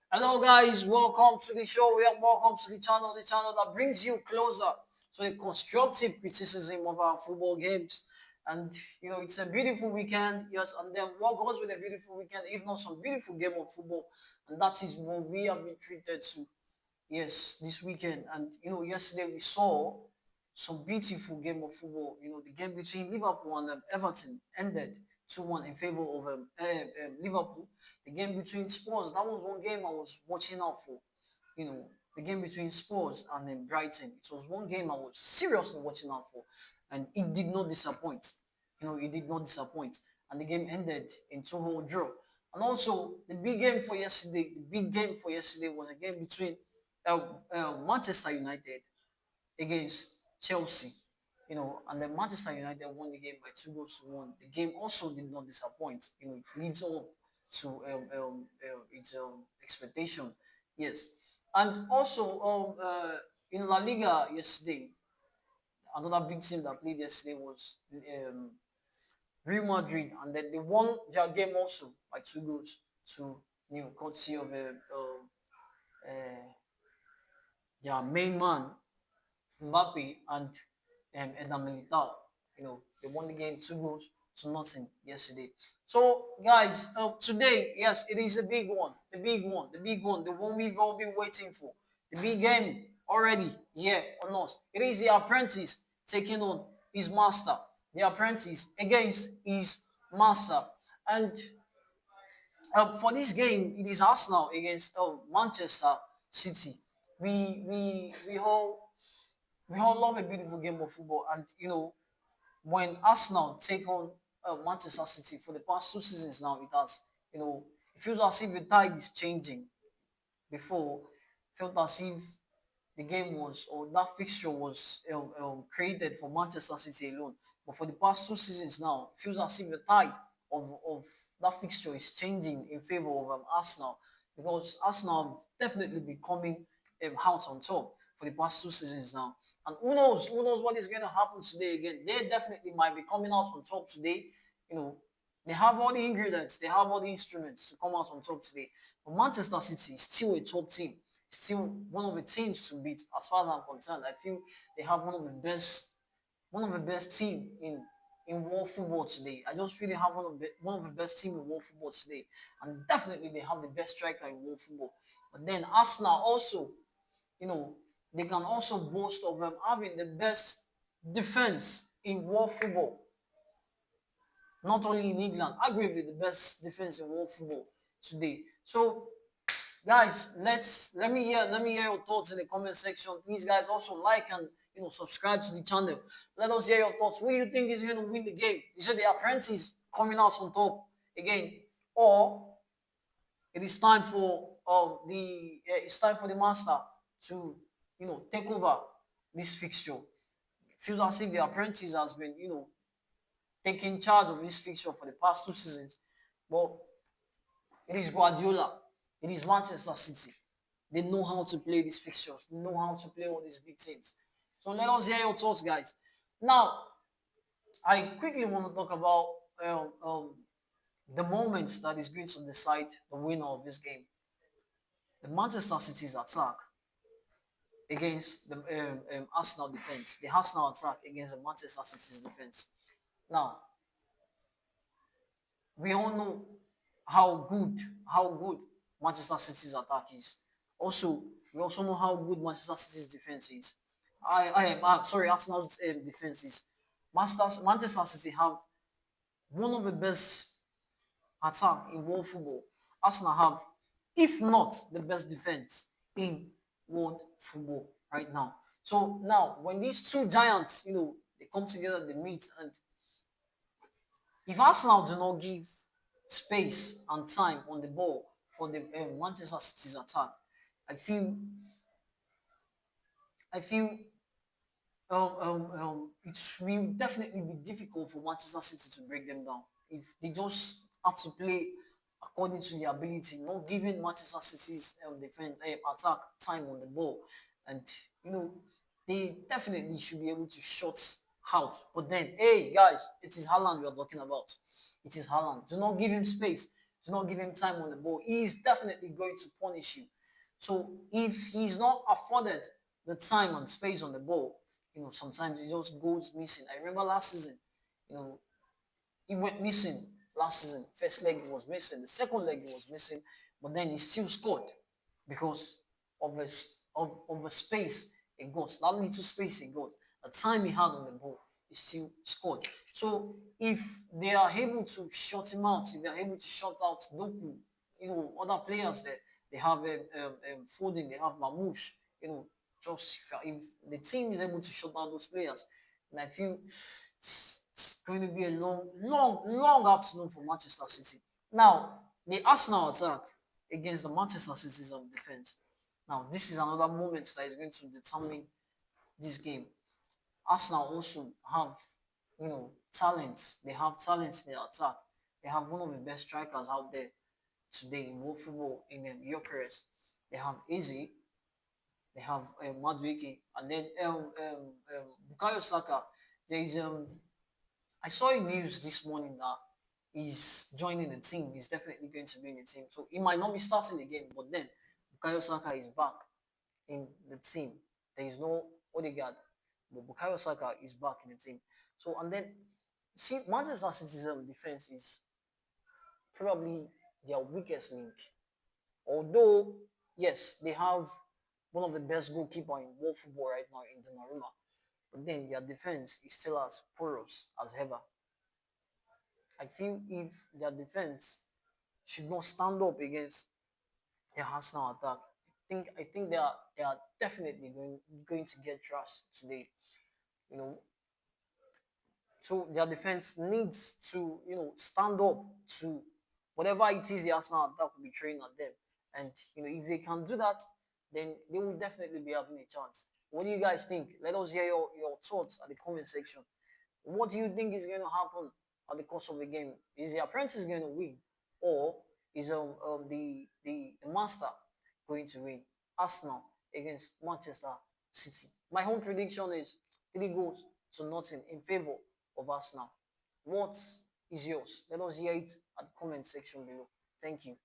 Hello, guys. Welcome to the show. Welcome to the channel that brings you closer to the constructive criticism of our football games. And it's a beautiful weekend. Yes, and then what goes with a beautiful weekend, if not some beautiful game of football, and that is what we have been treated to. Yes, this weekend. And yesterday we saw some beautiful game of football. The game between Liverpool and Everton ended 2-1 in favor of Liverpool. The game between Spurs, that was one game I was watching out for. The game between Spurs and Brighton. It was one game I was seriously watching out for, and it did not disappoint. It did not disappoint, and the game ended in 2-2 draw. And also, the big game for yesterday was a game between Manchester United against Chelsea. And then Manchester United won the game by 2-1. The game also did not disappoint. It leads up to its expectation. Yes, and also in La Liga yesterday, another big team that played yesterday was Real Madrid, and then they won their game also by 2 goals to courtesy of their main man Mbappe and Eden Militao. They won the game 2 goals to nothing yesterday. So, guys, today, yes, it is a big one, the one we've all been waiting for. The big game already here on us. It is the apprentice taking on his master. The apprentice against his master. And for this game, it is Arsenal against Manchester City. We all love a beautiful game of football, and when Arsenal take on Manchester City for the past 2 seasons now, it feels as if the tide is changing. Before, it felt as if the game was or that fixture was created for Manchester City alone. But for the past 2 seasons now, it feels as if the tide of that fixture is changing in favor of Arsenal, because Arsenal have definitely been coming out on top for the past 2 seasons now. And who knows what is going to happen today again. They definitely might be coming out on top today. You know, they have all the ingredients, they have all the instruments to come out on top today. But Manchester City is still a top team, still one of the teams to beat as far as I'm concerned. I feel they have one of the best team in world football today. I just feel they have one of the best team in world football today, and definitely they have the best striker in world football. But then Arsenal also, you know, they can also boast of them having the best defense in world football, not only in England, arguably the best defense in world football today. So guys, let me hear your thoughts in the comment section. Please, guys, also like and subscribe to the channel. Let us hear your thoughts. Who do you think is going to win the game? Is it the apprentice coming out on top again, or it is time for the master to take over this fixture? It feels as if the apprentice has been taking charge of this fixture for the past 2 seasons, but it is Guardiola. It is Manchester City. They know how to play these fixtures. They know how to play all these big teams. So let us hear your thoughts, guys. Now, I quickly want to talk about the moment that is going to decide the winner of this game. The Manchester City's attack against the Arsenal defense. The Arsenal attack against the Manchester City's defense. Now, we all know how good Manchester City's attack is. Also, we also know how good Manchester City's defense is. Sorry, Arsenal's defense is. Manchester City have one of the best attack in world football. Arsenal have, if not the best defense in world football right now. So now, when these two giants, they come together, they meet, and if Arsenal do not give space and time on the ball for the Manchester City's attack, I feel I feel it will definitely be difficult for Manchester City to break them down if they just have to play according to their ability, not giving Manchester City's defense attack time on the ball, and you know they definitely should be able to shut out. But then, hey guys, it is Haaland we are talking about. It is Haaland. Do not give him space. do not give him time on the ball, he is definitely going to punish you. So if he's not afforded the time and space on the ball, sometimes he just goes missing. I remember last season, you know, he went missing last season. First leg he was missing, the second leg he was missing, but then he still scored because of a space he got, that little space he got, the time he had on the ball, he still scored. So if they are able to shut him out, if they are able to shut out Doku, other players there, they have Foden, they have Mamouche, just if the team is able to shut out those players, and I feel it's going to be a long, long, long afternoon for Manchester City. Now, the Arsenal attack against the Manchester City's defense. Now, this is another moment that is going to determine this game. Arsenal also have, talent. They have talent in their attack. They have one of the best strikers out there today in world football in Gyökeres. They have Eze, they have Madueke, and then Bukayo Saka. There is I saw in news this morning that he's joining the team. He's definitely going to be in the team. So he might not be starting the game, but then Bukayo Saka is back in the team. There is no Odegaard, but Bukayo Saka is back in the team. So and then see Manchester City's defense is probably their weakest link. Although yes, they have one of the best goalkeeper in world football right now in Donnarumma, but then their defense is still as porous as ever. I feel if their defense should not stand up against their Arsenal attack, I think they are definitely going to get trashed today. You know, so their defense needs to stand up to whatever it is the Arsenal attack will be throwing at them, and if they can do that, then they will definitely be having a chance. What do you guys think? Let us hear your thoughts at the comment section. What do you think is going to happen at the course of the game? Is the Apprentice going to win, or is the Master going to win? Arsenal against Manchester City. My home prediction is 3 goals to nothing in favor of Arsenal. What is yours? Let us hear it at the comment section below. Thank you.